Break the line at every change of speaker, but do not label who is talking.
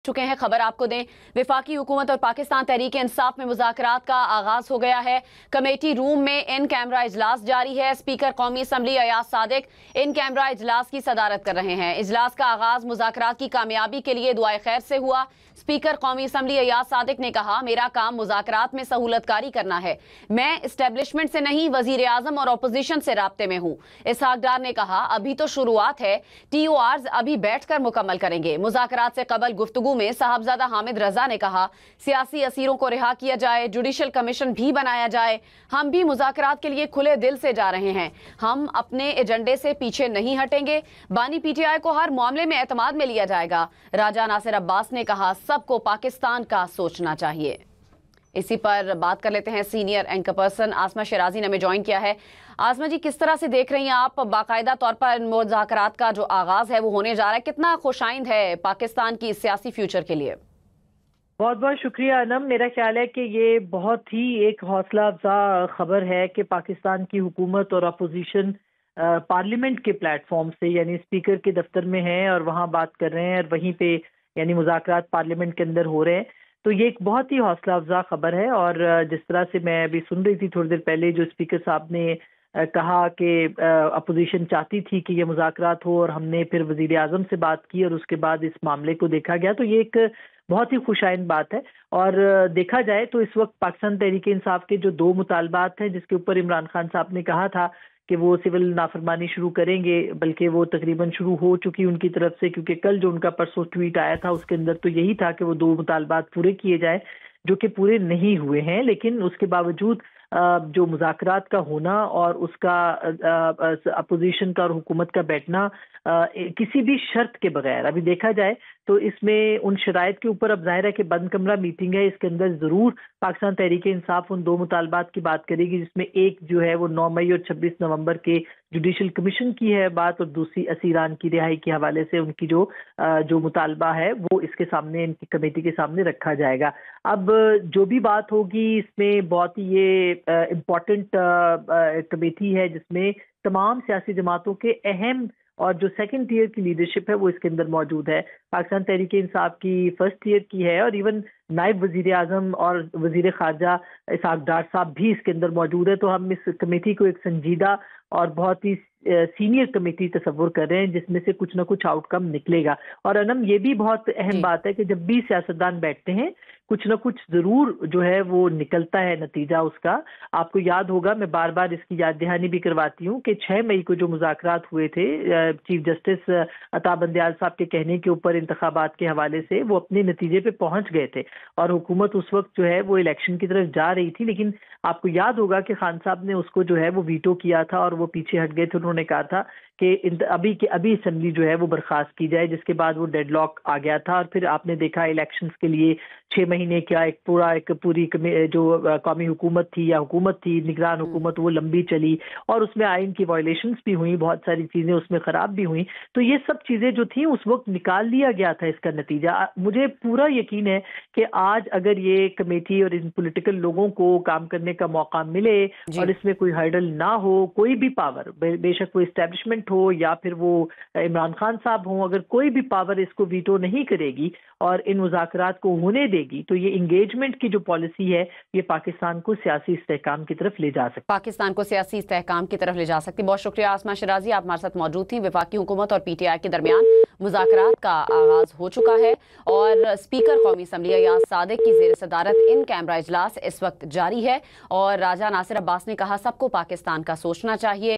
चुके हैं। खबर आपको दें, वफाकी हुकूमत और पाकिस्तान तहरीक इंसाफ में मुज़ाकरात का आगाज हो गया है। कमेटी रूम में इन कैमरा इजलास जारी है। स्पीकर कौमी assembly Ayaz Sadiq in camera इजलास की सदारत कर रहे हैं। इजलास का आगाज मुज़ाकरात की कामयाबी के लिए दुआए खैर से हुआ। स्पीकर कौमी असम्बली अयाज सादिक ने कहा, मेरा काम मुज़ाकरात में सहूलतकारी करना है। मैं इस्टेब्लिशमेंट से नहीं, वजीर आजम और अपोजिशन से राब्ते में हूँ। इसहाक डार ने कहा, अभी तो शुरुआत है, TORs अभी बैठकर मुकम्मल करेंगे। मुज़ाकरात से कबल गुफ्तगू में साहबजादा हामिद रजा ने कहा, सियासी असीरों को रिहा किया जाए, जुडिशल कमीशन भी बनाया जाए। हम भी मुज़ाकरात के लिए खुले दिल से जा रहे हैं। हम अपने एजेंडे से पीछे नहीं हटेंगे। बानी PTI को हर मामले में एतमाद में लिया जाएगा। राजा नासिर अब्बास ने कहा, सबको पाकिस्तान का सोचना चाहिए। इसी पर बात कर लेते हैं, सीनियर एंकर पर्सन आसमा शराजी ने हमें ज्वाइन किया है। आसमा जी, किस तरह से देख रही हैं आप बाकायदा तौर पर मुज़ाकरात का जो आगाज है वो होने जा रहा है, कितना खुशाइंद है पाकिस्तान की सियासी फ्यूचर के लिए?
बहुत बहुत शुक्रिया अनम। मेरा ख्याल है कि ये बहुत ही एक हौसला अफजा खबर है कि पाकिस्तान की हुकूमत और अपोजिशन पार्लियामेंट के प्लेटफॉर्म से, यानी स्पीकर के दफ्तर में है और वहाँ बात कर रहे हैं और वहीं पे यानी मुज़ाकरात पार्लियामेंट के अंदर हो रहे हैं। तो ये एक बहुत ही हौसला अफजा खबर है। और जिस तरह से मैं अभी सुन रही थी थोड़ी देर पहले, जो स्पीकर साहब ने कहा कि अपोजिशन चाहती थी कि ये मुज़ाकरात हो और हमने फिर वजीर आज़म से बात की और उसके बाद इस मामले को देखा गया, तो ये एक बहुत ही खुशाइन बात है। और देखा जाए तो इस वक्त पाकिस्तान तहरीक इंसाफ के जो 2 मुतालबात हैं, जिसके ऊपर इमरान खान साहब ने कहा था कि वो सिविल नाफरमानी शुरू करेंगे, बल्कि वो तकरीबन शुरू हो चुकी उनकी तरफ से, क्योंकि कल जो उनका परसों ट्वीट आया था उसके अंदर तो यही था कि वो 2 मुतालबात पूरे किए जाए, जो कि पूरे नहीं हुए हैं। लेकिन उसके बावजूद जो मुज़ाकरात का होना और उसका अपोजिशन का और हुकूमत का बैठना किसी भी शर्त के बगैर, अभी देखा जाए तो इसमें उन शराइत के ऊपर अब जाहिर है कि बंद कमरा मीटिंग है, इसके अंदर ज़रूर पाकिस्तान तहरीक इंसाफ उन 2 मुतालबात की बात करेगी, जिसमें एक जो है वो 9 मई और 26 नवंबर के जुडिशल कमीशन की है बात, और दूसरी असीरान की रिहाई के हवाले से उनकी जो मुतालबा है वो इसके सामने, इनकी कमेटी के सामने रखा जाएगा। अब जो भी बात होगी इसमें बहुत ही ये इम्पोर्टेंट कमेटी है, जिसमें तमाम सियासी जमातों के अहम और जो सेकंड टीयर की लीडरशिप है वो इसके अंदर मौजूद है। पाकिस्तान तहरीक इंसाफ की फर्स्ट टीयर की है, और इवन नायब वजीर आजम और वजीर खारजा इसहाक डार साहब भी इसके अंदर मौजूद है। तो हम इस कमेटी को एक संजीदा और बहुत ही सीनियर कमेटी तस्वुर कर रहे हैं, जिसमें से कुछ ना कुछ आउटकम निकलेगा। और अनम, ये भी बहुत अहम बात है कि जब भी सियासतदान बैठते हैं कुछ ना कुछ जरूर जो है वो निकलता है नतीजा उसका। आपको याद होगा, मैं बार बार इसकी याद दहानी भी करवाती हूँ कि 6 मई को जो मुज़ाकरात हुए थे चीफ जस्टिस अता बंदयाल साहब के कहने के ऊपर इंतखाबात के हवाले से, वो अपने नतीजे पे पहुंच गए थे और हुकूमत उस वक्त जो है वो इलेक्शन की तरफ जा रही थी। लेकिन आपको याद होगा कि खान साहब ने उसको जो है वो वीटो किया था और वो पीछे हट गए थे। उन्होंने कहा था कि अभी असेंबली जो है वो बर्खास्त की जाए, जिसके बाद वो डेडलॉक आ गया था। और फिर आपने देखा इलेक्शंस के लिए 6 महीने क्या एक पूरी जो कौमी हुकूमत थी या हुकूमत थी, निगरान हुकूमत, वो लंबी चली और उसमें आइन की वायलेशंस भी हुई, बहुत सारी चीजें उसमें खराब भी हुई। तो ये सब चीजें जो थी उस वक्त निकाल लिया गया था इसका नतीजा। मुझे पूरा यकीन है कि आज अगर ये कमेटी और इन पॉलिटिकल लोगों को काम करने का मौका मिले और इसमें कोई हर्डल ना हो, कोई भी पावर, बेशक वो इस्टेब्लिशमेंट हो या फिर वो इमरान खान साहब हो, अगर कोई भी पावर इसको वीटो नहीं करेगी और इन मुज़ाकरात को होने देगी, तो ये इंगेजमेंट की जो पॉलिसी है ये पाकिस्तान को सियासी इस्तेहकाम की तरफ ले जा सकती,
पाकिस्तान को सियासी इस्तेहकाम की तरफ ले जा सकती। बहुत शुक्रिया आसमा शराजी, आप हमारे साथ मौजूद थी। वफाकी हुकूमत और PTI के दरमियान मुज़ाकरात का आगाज हो चुका है और स्पीकर कौमी असम्बली अयाज सादिक की ज़ेर सदारत इन कैमरा इजलास इस वक्त जारी है। और राजा नासिर अब्बास ने कहा, सबको पाकिस्तान का सोचना चाहिए।